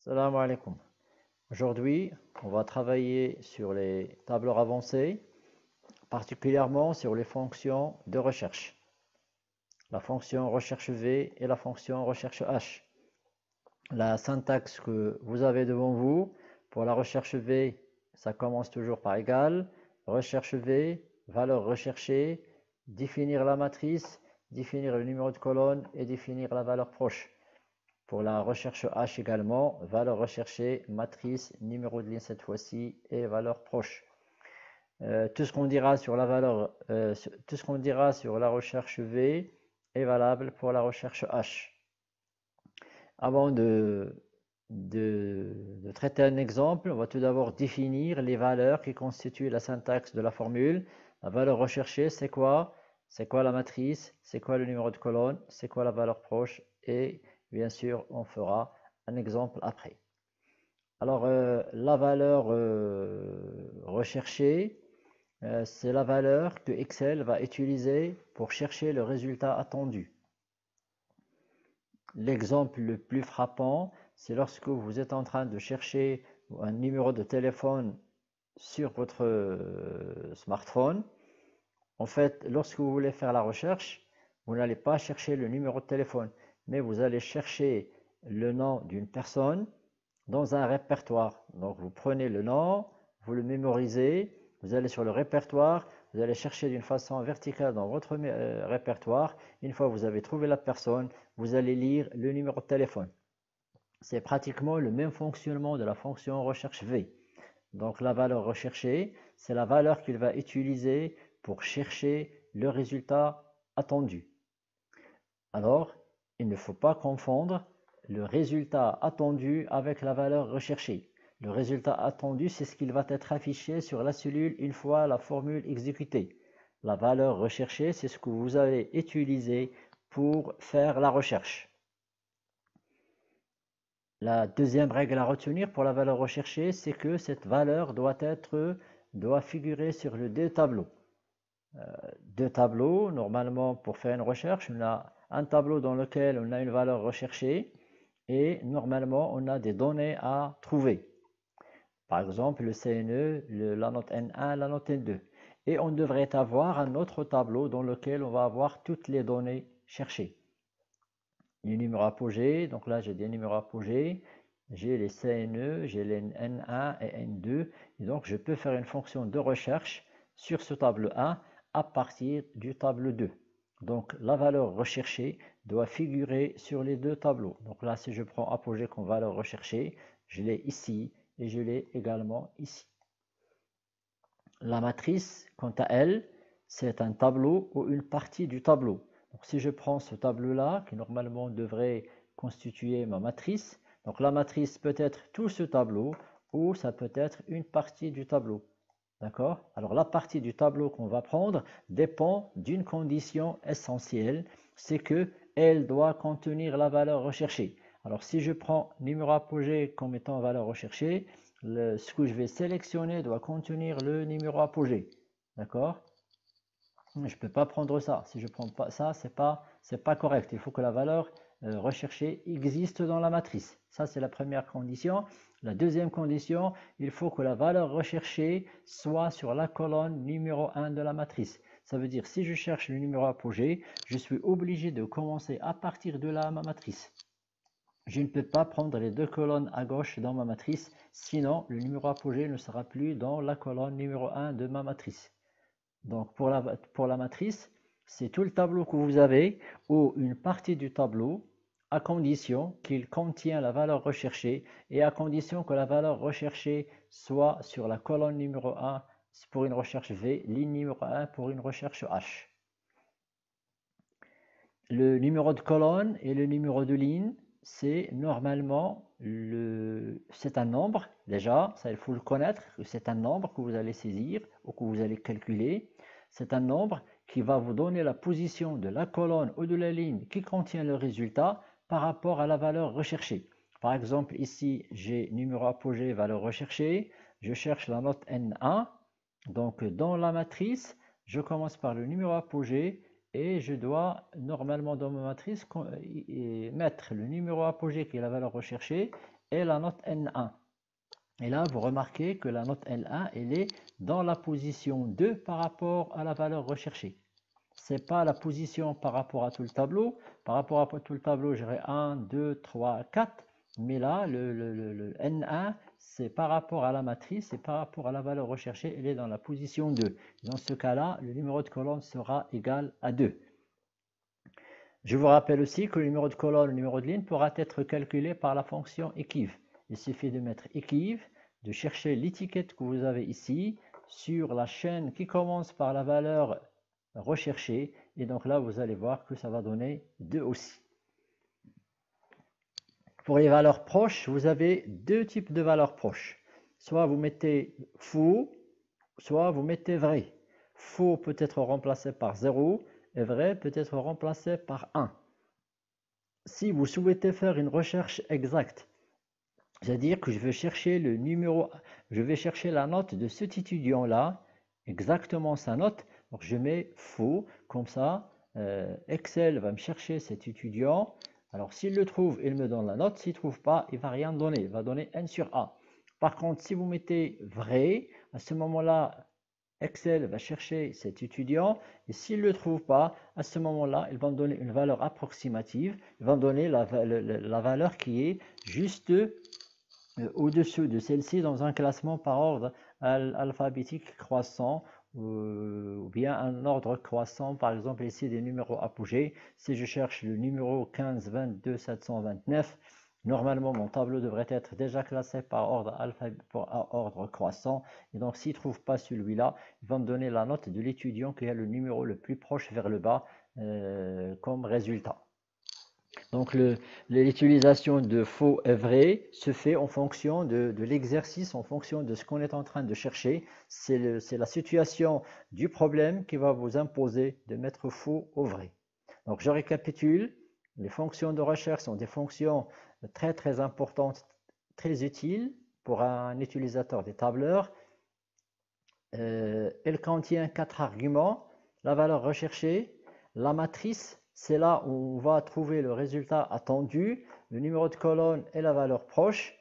Salam alaikum. Aujourd'hui, on va travailler sur les tableurs avancés, particulièrement sur les fonctions de recherche. La fonction recherche V et la fonction recherche H. La syntaxe que vous avez devant vous, pour la recherche V, ça commence toujours par égal. Recherche V, valeur recherchée, définir la matrice, définir le numéro de colonne et définir la valeur proche. Pour la recherche H également, valeur recherchée, matrice, numéro de ligne cette fois-ci et valeur proche. Tout ce qu'on dira sur la tout ce qu'on dira sur la recherche V est valable pour la recherche H. Avant de traiter un exemple, on va tout d'abord définir les valeurs qui constituent la syntaxe de la formule. La valeur recherchée, c'est quoi? C'est quoi la matrice? C'est quoi le numéro de colonne? C'est quoi la valeur proche? Et bien sûr, on fera un exemple après. Alors, la valeur recherchée, c'est la valeur que Excel va utiliser pour chercher le résultat attendu. L'exemple le plus frappant, c'est lorsque vous êtes en train de chercher un numéro de téléphone sur votre smartphone. En fait, lorsque vous voulez faire la recherche, vous n'allez pas chercher le numéro de téléphone, mais vous allez chercher le nom d'une personne dans un répertoire. Donc, vous prenez le nom, vous le mémorisez, vous allez sur le répertoire, vous allez chercher d'une façon verticale dans votre répertoire. Une fois que vous avez trouvé la personne, vous allez lire le numéro de téléphone. C'est pratiquement le même fonctionnement de la fonction recherche V. Donc, la valeur recherchée, c'est la valeur qu'il va utiliser pour chercher le résultat attendu. Alors, il ne faut pas confondre le résultat attendu avec la valeur recherchée. Le résultat attendu, c'est ce qui va être affiché sur la cellule une fois la formule exécutée. La valeur recherchée, c'est ce que vous allez utiliser pour faire la recherche. La deuxième règle à retenir pour la valeur recherchée, c'est que cette valeur doit figurer sur le deux tableaux. Deux tableaux, normalement pour faire une recherche, on a un tableau dans lequel on a une valeur recherchée et normalement on a des données à trouver. Par exemple le CNE, la note N1, la note N2. Et on devrait avoir un autre tableau dans lequel on va avoir toutes les données cherchées. Les numéros apogées, donc là j'ai des numéros apogées, j'ai les CNE, j'ai les N1 et N2, et donc je peux faire une fonction de recherche sur ce tableau 1 à partir du tableau 2. Donc la valeur recherchée doit figurer sur les deux tableaux. Donc là, si je prends apogée comme valeur recherchée, je l'ai ici et je l'ai également ici. La matrice, quant à elle, c'est un tableau ou une partie du tableau. Donc si je prends ce tableau-là, qui normalement devrait constituer ma matrice, donc la matrice peut être tout ce tableau ou ça peut être une partie du tableau. D'accord? Alors la partie du tableau qu'on va prendre dépend d'une condition essentielle, c'est que elle doit contenir la valeur recherchée. Alors si je prends numéro apogée comme étant valeur recherchée, ce que je vais sélectionner doit contenir le numéro apogée. D'accord? Je ne peux pas prendre ça. Si je ne prends pas ça, c'est pas correct. Il faut que la valeur recherchée existe dans la matrice. Ça, c'est la première condition. La deuxième condition, il faut que la valeur recherchée soit sur la colonne numéro 1 de la matrice. Ça veut dire, si je cherche le numéro apogée, je suis obligé de commencer à partir de là ma matrice. Je ne peux pas prendre les deux colonnes à gauche dans ma matrice, sinon le numéro apogée ne sera plus dans la colonne numéro 1 de ma matrice. Donc pour la matrice, c'est tout le tableau que vous avez ou une partie du tableau à condition qu'il contient la valeur recherchée et à condition que la valeur recherchée soit sur la colonne numéro 1 pour une recherche V, ligne numéro 1 pour une recherche H. Le numéro de colonne et le numéro de ligne, c'est normalement c'est un nombre, déjà, ça il faut le connaître, c'est un nombre que vous allez saisir ou que vous allez calculer. C'est un nombre qui va vous donner la position de la colonne ou de la ligne qui contient le résultat par rapport à la valeur recherchée. Par exemple, ici, j'ai numéro apogée, valeur recherchée, je cherche la note N1, donc dans la matrice, je commence par le numéro apogée, et je dois normalement dans ma matrice mettre le numéro apogée qui est la valeur recherchée et la note N1. Et là, vous remarquez que la note N1, elle est dans la position 2 par rapport à la valeur recherchée. Ce n'est pas la position par rapport à tout le tableau. Par rapport à tout le tableau, j'aurais 1, 2, 3, 4. Mais là, le N1, c'est par rapport à la matrice, c'est par rapport à la valeur recherchée, elle est dans la position 2. Dans ce cas-là, le numéro de colonne sera égal à 2. Je vous rappelle aussi que le numéro de colonne, le numéro de ligne pourra être calculé par la fonction équive. Il suffit de mettre équive, de chercher l'étiquette que vous avez ici sur la chaîne qui commence par la valeur recherchée. Et donc là, vous allez voir que ça va donner 2 aussi. Pour les valeurs proches, vous avez deux types de valeurs proches. Soit vous mettez faux, soit vous mettez vrai. Faux peut être remplacé par 0 et vrai peut être remplacé par 1. Si vous souhaitez faire une recherche exacte, c'est-à-dire que je vais chercher le numéro, je vais chercher la note de cet étudiant-là, exactement sa note, donc je mets faux, comme ça, Excel va me chercher cet étudiant. Alors s'il le trouve, il me donne la note, s'il ne trouve pas, il ne va rien donner, il va donner N sur A. Par contre, si vous mettez vrai, à ce moment-là, Excel va chercher cet étudiant et s'il ne le trouve pas, à ce moment-là, il va me donner une valeur approximative, il va me donner la valeur qui est juste au-dessus de celle-ci dans un classement par ordre alphabétique croissant ou bien un ordre croissant, par exemple ici des numéros apogées. Si je cherche le numéro 15, 22, 729, normalement mon tableau devrait être déjà classé par ordre croissant. Et donc s'il ne trouve pas celui-là, il va me donner la note de l'étudiant qui a le numéro le plus proche vers le bas comme résultat. Donc l'utilisation de faux et vrai se fait en fonction de l'exercice, en fonction de ce qu'on est en train de chercher. C'est la situation du problème qui va vous imposer de mettre faux ou vrai. Donc je récapitule, les fonctions de recherche sont des fonctions très très importantes, très utiles pour un utilisateur des tableurs. Elle contient 4 arguments, la valeur recherchée, la matrice, c'est là où on va trouver le résultat attendu, le numéro de colonne et la valeur proche.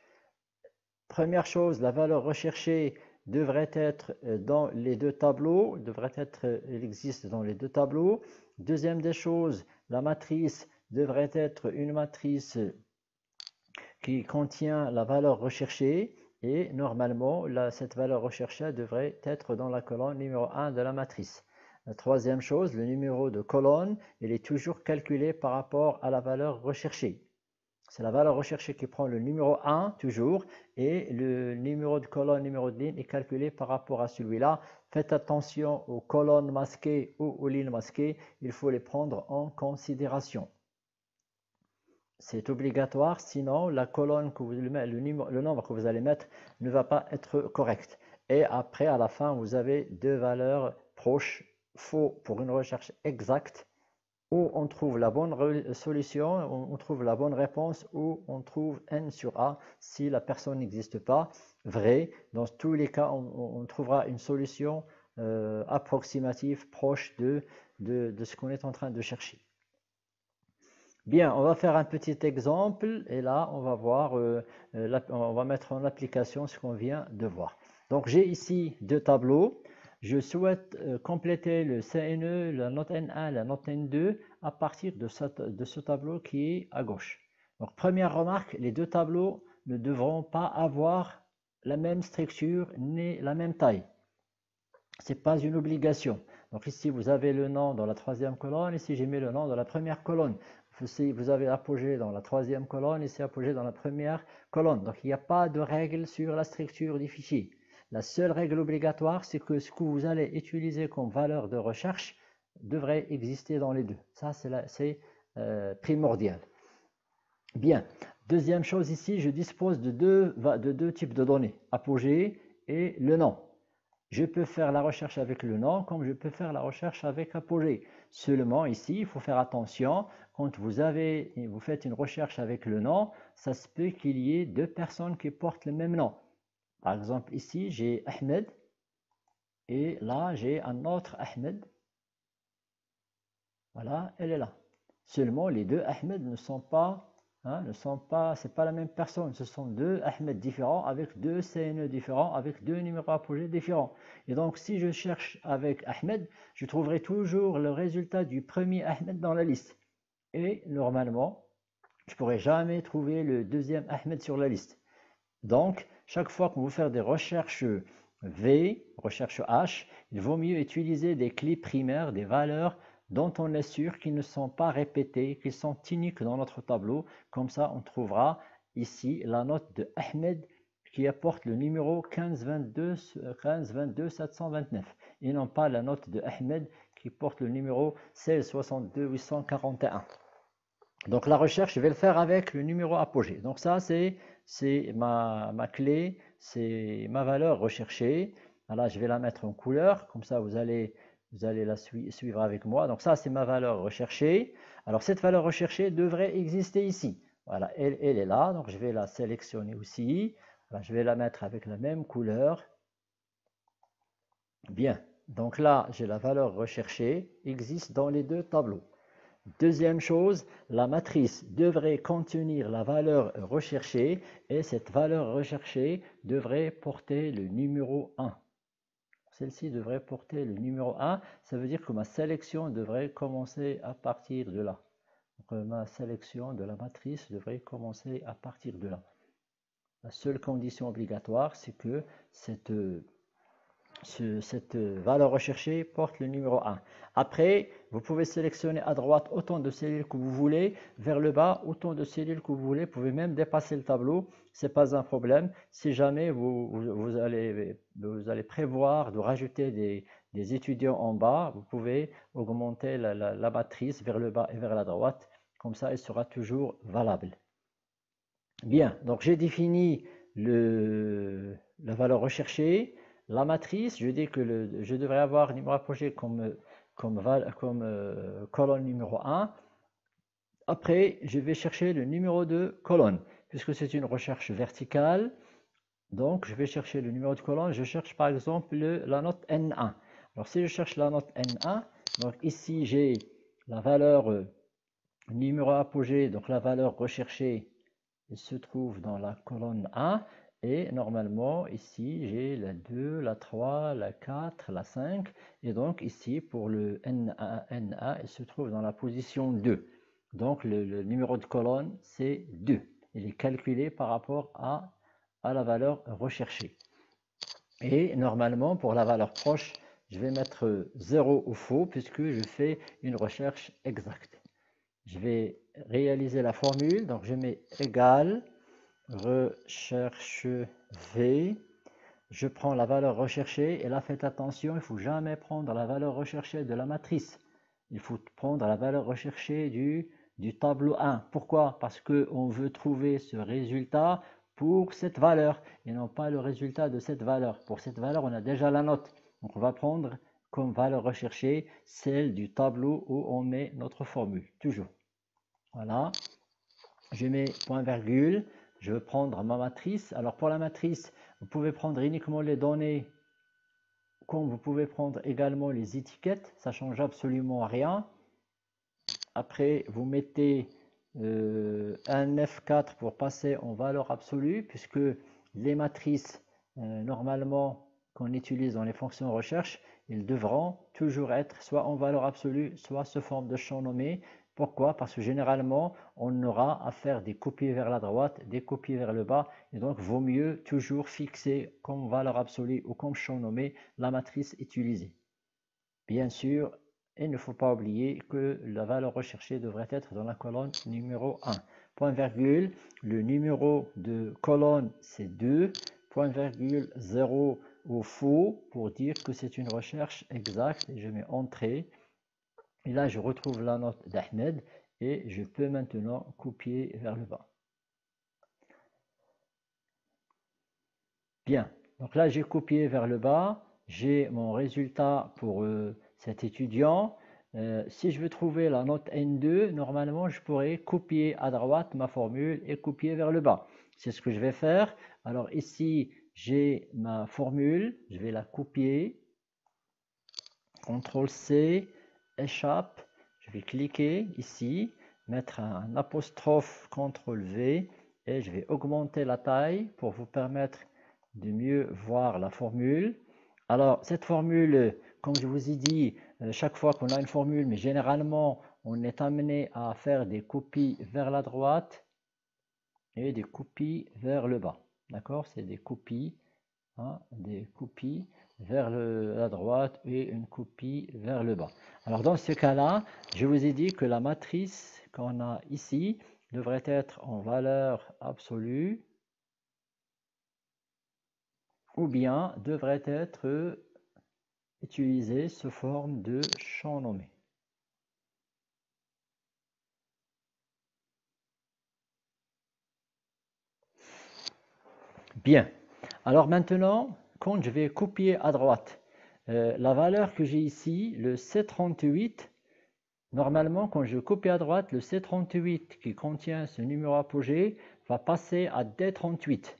Première chose, la valeur recherchée devrait être dans les deux tableaux, elle existe dans les deux tableaux. Deuxième des choses, la matrice devrait être une matrice qui contient la valeur recherchée et normalement, cette valeur recherchée devrait être dans la colonne numéro 1 de la matrice. La troisième chose, le numéro de colonne, il est toujours calculé par rapport à la valeur recherchée. C'est la valeur recherchée qui prend le numéro 1 toujours et le numéro de colonne, numéro de ligne est calculé par rapport à celui-là. Faites attention aux colonnes masquées ou aux lignes masquées, il faut les prendre en considération. C'est obligatoire, sinon la colonne que vous mettez, le nombre que vous allez mettre ne va pas être correct. Et après, à la fin, vous avez deux valeurs proches, faux pour une recherche exacte, où on trouve la bonne solution, on trouve la bonne réponse, ou on trouve N sur A si la personne n'existe pas. Vrai, dans tous les cas, on trouvera une solution approximative, proche de ce qu'on est en train de chercher. Bien, on va faire un petit exemple et là, on va voir, on va mettre en application ce qu'on vient de voir. Donc, j'ai ici deux tableaux. Je souhaite compléter le CNE, la note N1, la note N2 à partir de ce tableau qui est à gauche. Donc, première remarque, les deux tableaux ne devront pas avoir la même structure ni la même taille. Ce n'est pas une obligation. Donc ici, vous avez le nom dans la troisième colonne. Ici, j'ai mis le nom dans la première colonne. Ici, vous avez apogée dans la troisième colonne. Ici, apogée dans la première colonne. Donc, il n'y a pas de règle sur la structure du fichier. La seule règle obligatoire, c'est que ce que vous allez utiliser comme valeur de recherche devrait exister dans les deux. Ça, c'est primordial. Bien. Deuxième chose ici, je dispose de deux types de données. Apogée et le nom. Je peux faire la recherche avec le nom comme je peux faire la recherche avec apogée. Seulement ici, il faut faire attention, quand vous faites une recherche avec le nom, ça se peut qu'il y ait deux personnes qui portent le même nom. Par exemple, ici, j'ai Ahmed et là, j'ai un autre Ahmed. Voilà, elle est là. Seulement, les deux Ahmed ne sont pas Hein, c'est pas la même personne. Ce sont deux Ahmed différents, avec deux CNE différents, avec deux numéros apogées différents. Et donc, si je cherche avec Ahmed, je trouverai toujours le résultat du premier Ahmed dans la liste. Et normalement, je ne pourrai jamais trouver le deuxième Ahmed sur la liste. Donc, chaque fois qu'on veut faire des recherches V, recherche H, il vaut mieux utiliser des clés primaires, des valeurs dont on est sûr qu'ils ne sont pas répétées, qu'ils sont uniques dans notre tableau. Comme ça, on trouvera ici la note de Ahmed qui apporte le numéro 15 22 729 et non pas la note de Ahmed qui porte le numéro 16 62 841. Donc la recherche, je vais le faire avec le numéro apogée. Donc ça, c'est ma clé, c'est ma valeur recherchée. Là, je vais la mettre en couleur, comme ça vous allez la suivre avec moi. Donc ça, c'est ma valeur recherchée. Alors cette valeur recherchée devrait exister ici. Voilà, elle est là, donc je vais la sélectionner aussi. Voilà, je vais la mettre avec la même couleur. Bien, donc là, j'ai la valeur recherchée, existe dans les deux tableaux. Deuxième chose, la matrice devrait contenir la valeur recherchée et cette valeur recherchée devrait porter le numéro 1. Celle-ci devrait porter le numéro 1, ça veut dire que ma sélection devrait commencer à partir de là. Donc, ma sélection de la matrice devrait commencer à partir de là. La seule condition obligatoire, c'est que cette valeur recherchée porte le numéro 1. Après, vous pouvez sélectionner à droite autant de cellules que vous voulez, vers le bas autant de cellules que vous voulez. Vous pouvez même dépasser le tableau, ce n'est pas un problème. Si jamais vous allez prévoir de rajouter des étudiants en bas, vous pouvez augmenter la matrice vers le bas et vers la droite. Comme ça, elle sera toujours valable. Bien, donc j'ai défini la valeur recherchée. La matrice, je dis que je devrais avoir numéro apogée comme colonne numéro 1. Après, je vais chercher le numéro de colonne, puisque c'est une recherche verticale. Donc, je vais chercher le numéro de colonne. Je cherche par exemple la note N1. Alors, si je cherche la note N1, donc ici j'ai la valeur numéro apogée, donc la valeur recherchée, elle se trouve dans la colonne 1. Et normalement, ici, j'ai la 2, la 3, la 4, la 5. Et donc, ici, pour le N1, il se trouve dans la position 2. Donc, le numéro de colonne, c'est 2. Il est calculé par rapport à la valeur recherchée. Et normalement, pour la valeur proche, je vais mettre 0 ou faux, puisque je fais une recherche exacte. Je vais réaliser la formule. Donc, je mets égal recherche V, je prends la valeur recherchée et là faites attention, il ne faut jamais prendre la valeur recherchée de la matrice, il faut prendre la valeur recherchée du tableau 1. Pourquoi? Parce qu'on veut trouver ce résultat pour cette valeur et non pas le résultat de cette valeur. Pour cette valeur, on a déjà la note, donc on va prendre comme valeur recherchée celle du tableau où on met notre formule, toujours. Voilà, je mets point virgule. Je vais prendre ma matrice. Alors pour la matrice, vous pouvez prendre uniquement les données, comme vous pouvez prendre également les étiquettes. Ça ne change absolument rien. Après, vous mettez un F4 pour passer en valeur absolue, puisque les matrices, normalement, qu'on utilise dans les fonctions recherche, ils devront toujours être soit en valeur absolue, soit sous forme de champ nommé. Pourquoi? Parce que généralement, on aura à faire des copies vers la droite, des copies vers le bas, et donc vaut mieux toujours fixer comme valeur absolue ou comme champ nommé la matrice utilisée. Bien sûr, il ne faut pas oublier que la valeur recherchée devrait être dans la colonne numéro 1. Point virgule, le numéro de colonne c'est 2, point virgule 0 au faux pour dire que c'est une recherche exacte et je mets entrée. Et là, je retrouve la note d'Ahmed et je peux maintenant copier vers le bas. Bien, donc là, j'ai copié vers le bas. J'ai mon résultat pour cet étudiant. Si je veux trouver la note N2, normalement, je pourrais copier à droite ma formule et copier vers le bas. C'est ce que je vais faire. Alors ici, j'ai ma formule. Je vais la copier. CTRL-C, échappe. Je vais cliquer ici. mettre un apostrophe CTRL V et je vais augmenter la taille pour vous permettre de mieux voir la formule. Alors, cette formule, comme je vous ai dit, chaque fois qu'on a une formule, mais généralement, on est amené à faire des copies vers la droite et des copies vers le bas. D'accord? C'est des copies vers la droite et une copie vers le bas. Alors dans ce cas-là, je vous ai dit que la matrice qu'on a ici devrait être en valeur absolue ou bien devrait être utilisée sous forme de champ nommé. Bien. Alors maintenant, quand je vais copier à droite, la valeur que j'ai ici, le C38, normalement, quand je copie à droite, le C38 qui contient ce numéro apogée va passer à D38.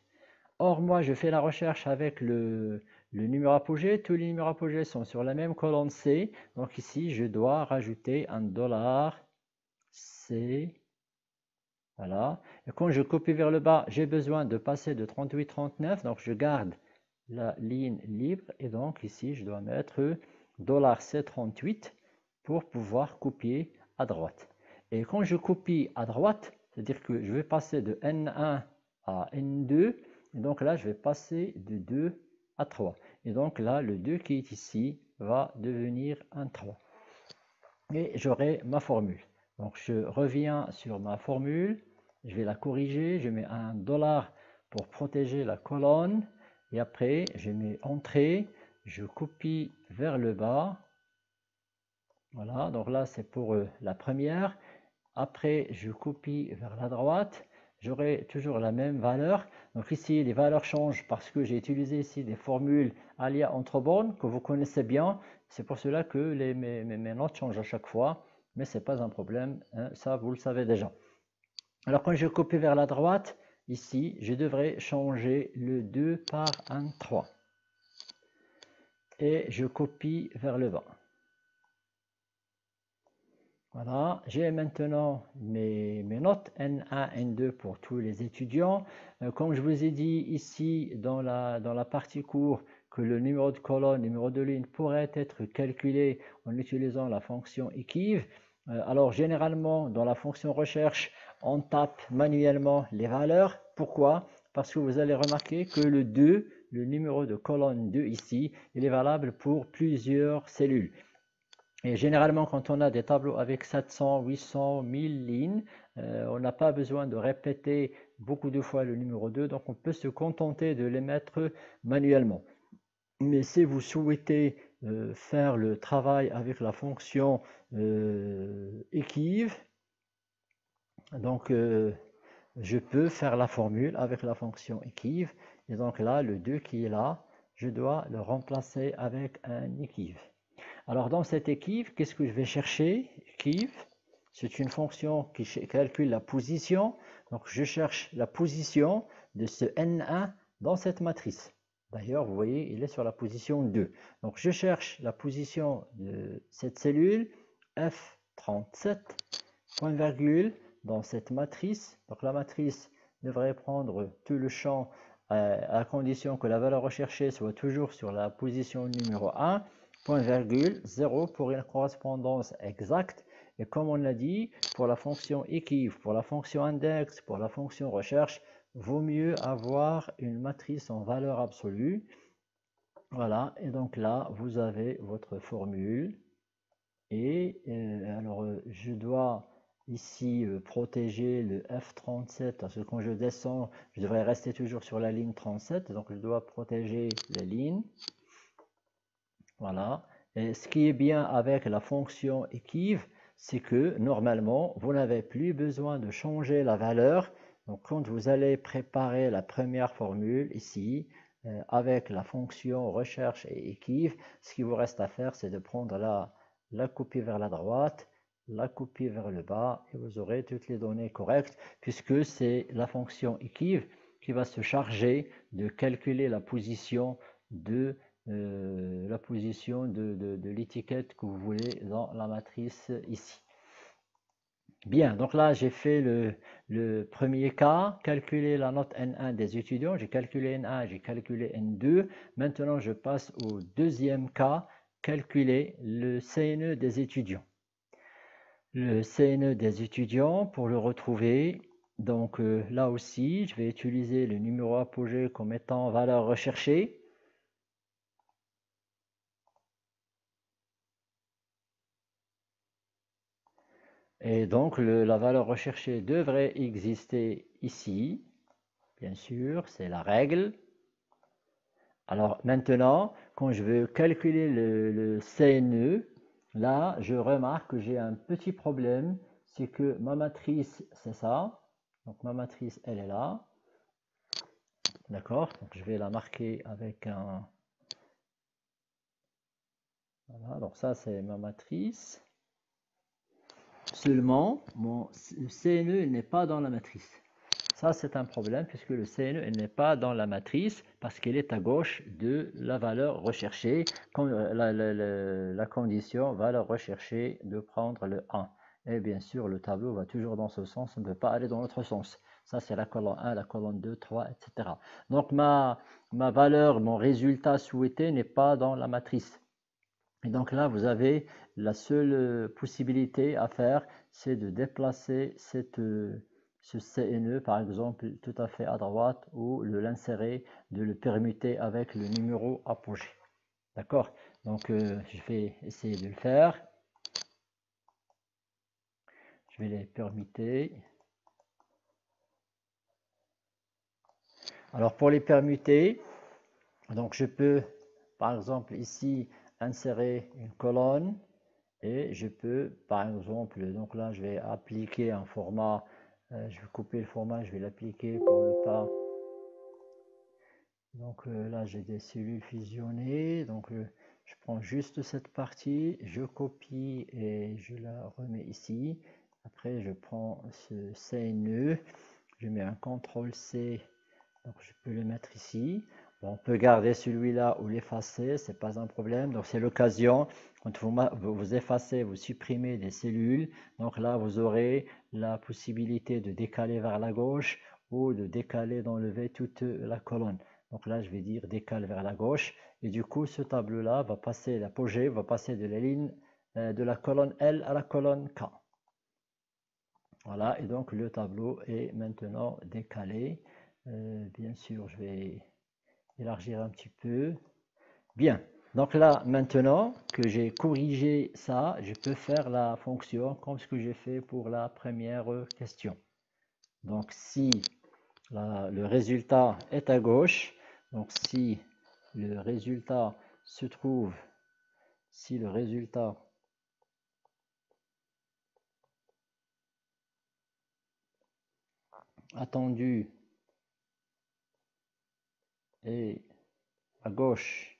Or, moi, je fais la recherche avec le numéro apogée. Tous les numéros apogées sont sur la même colonne C. Donc ici, je dois rajouter un $C. Voilà. Et quand je copie vers le bas, j'ai besoin de passer de 38,39. Donc, je garde la ligne libre. Et donc, ici, je dois mettre $C38 pour pouvoir copier à droite. Et quand je copie à droite, c'est-à-dire que je vais passer de N1 à N2. Et donc là, je vais passer de 2 à 3. Et donc là, le 2 qui est ici va devenir un 3. Et j'aurai ma formule. Donc je reviens sur ma formule. Je vais la corriger. Je mets un $. Pour protéger la colonne. Et après, je mets entrée. Je copie vers le bas. Voilà, donc là, c'est pour la première. Après, je copie vers la droite. J'aurai toujours la même valeur. Donc ici, les valeurs changent parce que j'ai utilisé ici des formules alia entre bornes que vous connaissez bien. C'est pour cela que mes notes changent à chaque fois. Mais ce n'est pas un problème, hein, ça vous le savez déjà. Alors quand je copie vers la droite, ici, je devrais changer le 2 par un 3. Et je copie vers le bas. Voilà, j'ai maintenant mes notes N1, N2 pour tous les étudiants. Comme je vous ai dit ici dans la partie cours que le numéro de colonne, numéro de ligne pourrait être calculé en utilisant la fonction EQUIV. Alors généralement dans la fonction recherche, on tape manuellement les valeurs. Pourquoi? Parce que vous allez remarquer que le 2, le numéro de colonne 2 ici, il est valable pour plusieurs cellules. Et généralement, quand on a des tableaux avec 700, 800, 1000 lignes, on n'a pas besoin de répéter beaucoup de fois le numéro 2, donc on peut se contenter de les mettre manuellement. Mais si vous souhaitez faire le travail avec la fonction EQUIV, donc je peux faire la formule avec la fonction EQUIV, et donc là, le 2 qui est là, je dois le remplacer avec un EQUIV. Alors dans cette EQUIV, qu'est-ce que je vais chercher? EQUIV, c'est une fonction qui calcule la position. Donc je cherche la position de ce N1 dans cette matrice. D'ailleurs, vous voyez, il est sur la position 2. Donc je cherche la position de cette cellule F37, point virgule, dans cette matrice. Donc la matrice devrait prendre tout le champ à condition que la valeur recherchée soit toujours sur la position numéro 1. Point virgule, 0 pour une correspondance exacte. Et comme on l'a dit, pour la fonction EQUIV, pour la fonction index, pour la fonction recherche, vaut mieux avoir une matrice en valeur absolue. Voilà, et donc là, vous avez votre formule. Et alors, je dois ici protéger le F37, parce que quand je descends, je devrais rester toujours sur la ligne 37. Donc, je dois protéger les lignes. Voilà. Et ce qui est bien avec la fonction EQUIV, c'est que normalement, vous n'avez plus besoin de changer la valeur. Donc, quand vous allez préparer la première formule ici, avec la fonction recherche et EQUIV, ce qui vous reste à faire, c'est de prendre la copie vers la droite, la copie vers le bas, et vous aurez toutes les données correctes, puisque c'est la fonction EQUIV qui va se charger de calculer la position de l'étiquette que vous voulez dans la matrice ici. Bien, donc là j'ai fait le premier cas, calculer la note N1 des étudiants, j'ai calculé N1, j'ai calculé N2. Maintenant je passe au deuxième cas, calculer le CNE des étudiants. Le CNE des étudiants, pour le retrouver, donc là aussi je vais utiliser le numéro apogée comme étant valeur recherchée. Et donc la valeur recherchée devrait exister ici, bien sûr, c'est la règle. Alors maintenant, quand je veux calculer le CNE, là, je remarque que j'ai un petit problème, c'est que ma matrice, c'est ça. Donc ma matrice, elle est là. D'accord? Donc je vais la marquer avec un... Voilà, donc ça c'est ma matrice. Seulement, mon CNE n'est pas dans la matrice. Ça, c'est un problème puisque le CNE n'est pas dans la matrice parce qu'il est à gauche de la valeur recherchée, comme la condition valeur recherchée de prendre le 1. Et bien sûr, le tableau va toujours dans ce sens, on ne peut pas aller dans l'autre sens. Ça, c'est la colonne 1, la colonne 2, 3, etc. Donc, ma valeur, mon résultat souhaité n'est pas dans la matrice. Et donc là, vous avez la seule possibilité à faire, c'est de déplacer ce CNE, par exemple, tout à fait à droite, ou de l'insérer, de le permuter avec le numéro apogée. D'accord? Donc, je vais essayer de le faire. Je vais les permuter. Alors, pour les permuter, donc je peux, par exemple, ici, insérer une colonne. Et je peux, par exemple, donc là, je vais appliquer un format, je vais couper le format, je vais l'appliquer pour le cas. Donc là, j'ai des cellules fusionnées, donc je prends juste cette partie, je copie et je la remets ici. Après, je prends ce CNE, je mets un CTRL-C, donc je peux le mettre ici. Bon, on peut garder celui-là ou l'effacer, c'est pas un problème. Donc c'est l'occasion, quand vous effacez, vous supprimez des cellules. Donc là, vous aurez la possibilité de décaler vers la gauche ou de décaler, d'enlever toute la colonne. Donc là, je vais dire décale vers la gauche. Et du coup, ce tableau-là va passer, l'apogée va passer de la ligne de la colonne L à la colonne K. Voilà, et donc le tableau est maintenant décalé. Bien sûr, je vais élargir un petit peu. Bien, donc là, maintenant que j'ai corrigé ça, je peux faire la fonction comme ce que j'ai fait pour la première question. Donc si le résultat est à gauche, donc si le résultat se trouve, si le résultat attendu est à gauche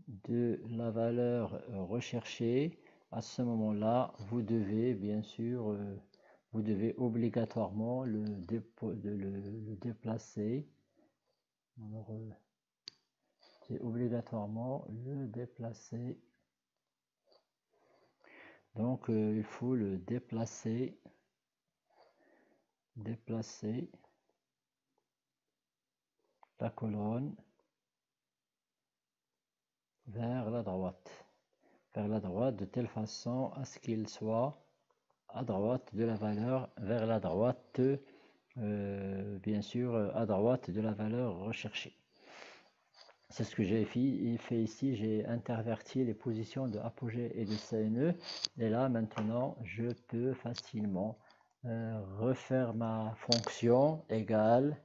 de la valeur recherchée, à ce moment-là, vous devez bien sûr, vous devez obligatoirement le déplacer. Alors, c'est obligatoirement le déplacer. Donc, il faut le déplacer la colonne vers la droite de telle façon à ce qu'il soit à droite de la valeur, vers la droite, bien sûr, à droite de la valeur recherchée. C'est ce que j'ai fait ici, j'ai interverti les positions de apogée et de CNE, et là maintenant je peux facilement refaire ma fonction égale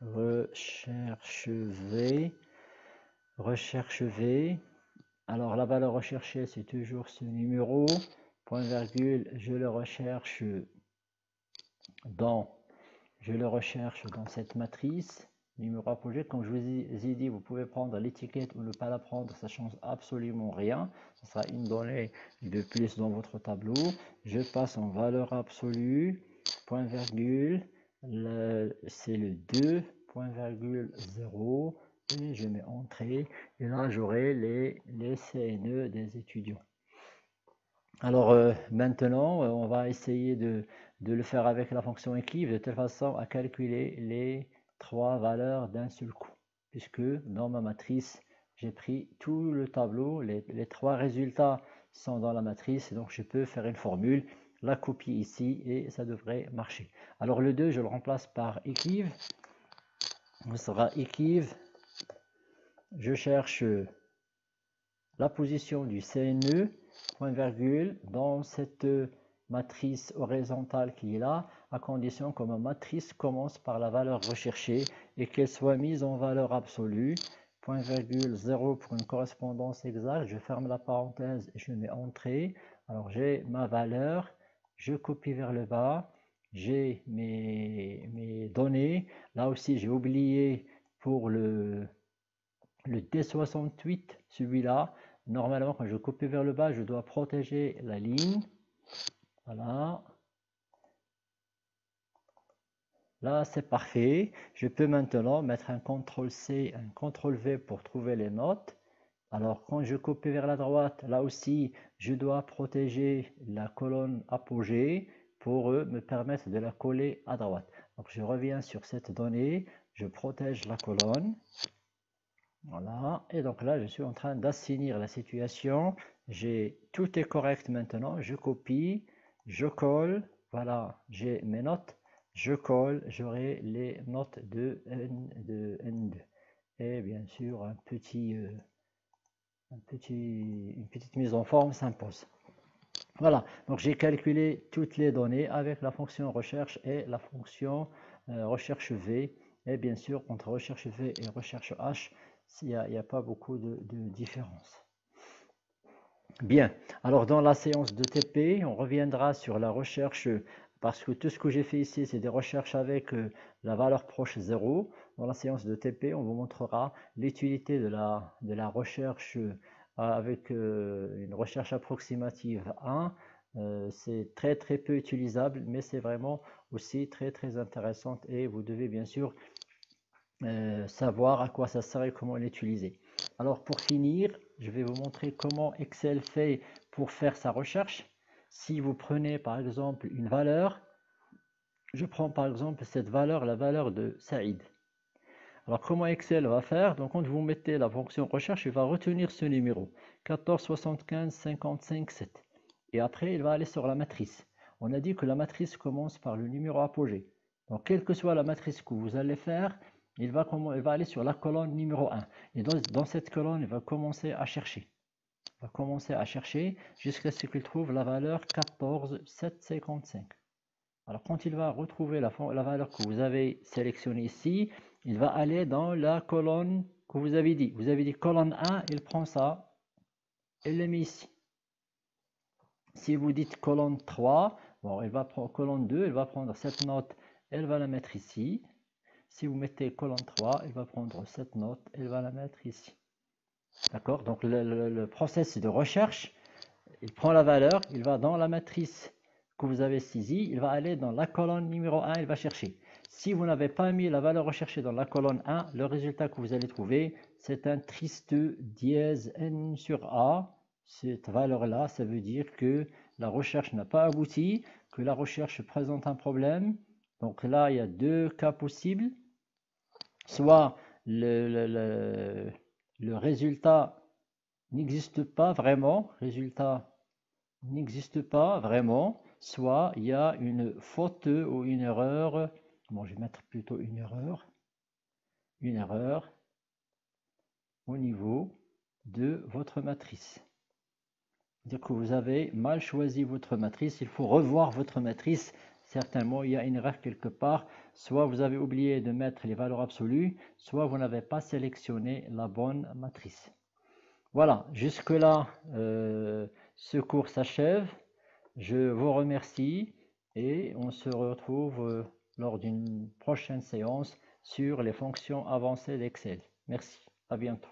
recherche V. Alors la valeur recherchée, c'est toujours ce numéro, point virgule, je le recherche dans cette matrice, numéro apogée. Comme je vous ai dit, vous pouvez prendre l'étiquette ou ne pas la prendre, ça change absolument rien. Ce sera une donnée de plus dans votre tableau. Je passe en valeur absolue, point virgule, c'est le 2, point virgule 0, et je mets entrée, et là j'aurai les CNE des étudiants. Alors maintenant, on va essayer de le faire avec la fonction équive de telle façon à calculer les trois valeurs d'un seul coup. Puisque dans ma matrice, j'ai pris tout le tableau, les trois résultats sont dans la matrice, donc je peux faire une formule, la copier ici et ça devrait marcher. Alors le 2, je le remplace par équive. Ce sera équive. Je cherche la position du CNE, point virgule, dans cette matrice horizontale qui est là, à condition que ma matrice commence par la valeur recherchée et qu'elle soit mise en valeur absolue. Point virgule 0 pour une correspondance exacte. Je ferme la parenthèse et je mets entrée. Alors j'ai ma valeur, je copie vers le bas, j'ai mes données. Là aussi j'ai oublié pour le D68, celui-là. Normalement, quand je copie vers le bas, je dois protéger la ligne. Voilà. Là, c'est parfait. Je peux maintenant mettre un CTRL-C, un CTRL-V pour trouver les notes. Alors, quand je copie vers la droite, là aussi, je dois protéger la colonne apogée pour me permettre de la coller à droite. Donc, je reviens sur cette donnée, je protège la colonne. Voilà, et donc là, je suis en train d'assainir la situation. Tout est correct maintenant. Je copie, je colle. Voilà, j'ai mes notes. Je colle, j'aurai les notes de N2. Et bien sûr, une petite mise en forme s'impose. Voilà, donc j'ai calculé toutes les données avec la fonction recherche et la fonction recherche V. Et bien sûr, entre recherche V et recherche H, il n'y a pas beaucoup de différence. Bien, alors dans la séance de TP, on reviendra sur la recherche, parce que tout ce que j'ai fait ici, c'est des recherches avec la valeur proche 0. Dans la séance de TP, on vous montrera l'utilité de la recherche avec une recherche approximative 1. C'est très très peu utilisable, mais c'est vraiment aussi très très intéressante et vous devez bien sûr savoir à quoi ça sert et comment l'utiliser. Alors pour finir, je vais vous montrer comment Excel fait pour faire sa recherche. Si vous prenez par exemple une valeur, je prends par exemple cette valeur, la valeur de Saïd. Alors comment Excel va faire? Donc quand vous mettez la fonction recherche, il va retenir ce numéro 14 75 55 7 et après il va aller sur la matrice. On a dit que la matrice commence par le numéro apogée. Donc quelle que soit la matrice que vous allez faire, il va aller sur la colonne numéro 1 et dans cette colonne il va commencer à chercher. Il va commencer à chercher jusqu'à ce qu'il trouve la valeur 14 755. Alors quand il va retrouver la valeur que vous avez sélectionnée ici, il va aller dans la colonne que vous avez dit. Vous avez dit colonne 1, il prend ça et le met ici. Si vous dites colonne 3, bon, il va prendre colonne 2, il va prendre cette note, elle va la mettre ici. Si vous mettez colonne 3, il va prendre cette note, elle va la mettre ici. D'accord? Donc le process de recherche, il prend la valeur, il va dans la matrice que vous avez saisie, il va aller dans la colonne numéro 1, il va chercher. Si vous n'avez pas mis la valeur recherchée dans la colonne 1, le résultat que vous allez trouver, c'est un triste dièse n sur a. Cette valeur-là, ça veut dire que la recherche n'a pas abouti, que la recherche présente un problème. Donc là, il y a deux cas possibles. Soit le résultat n'existe pas vraiment, soit il y a une faute ou une erreur. Bon, je vais mettre plutôt une erreur au niveau de votre matrice. C'est-à-dire que vous avez mal choisi votre matrice, il faut revoir votre matrice. Certainement, il y a une erreur quelque part. Soit vous avez oublié de mettre les valeurs absolues, soit vous n'avez pas sélectionné la bonne matrice. Voilà, jusque-là, ce cours s'achève. Je vous remercie et on se retrouve lors d'une prochaine séance sur les fonctions avancées d'Excel. Merci, à bientôt.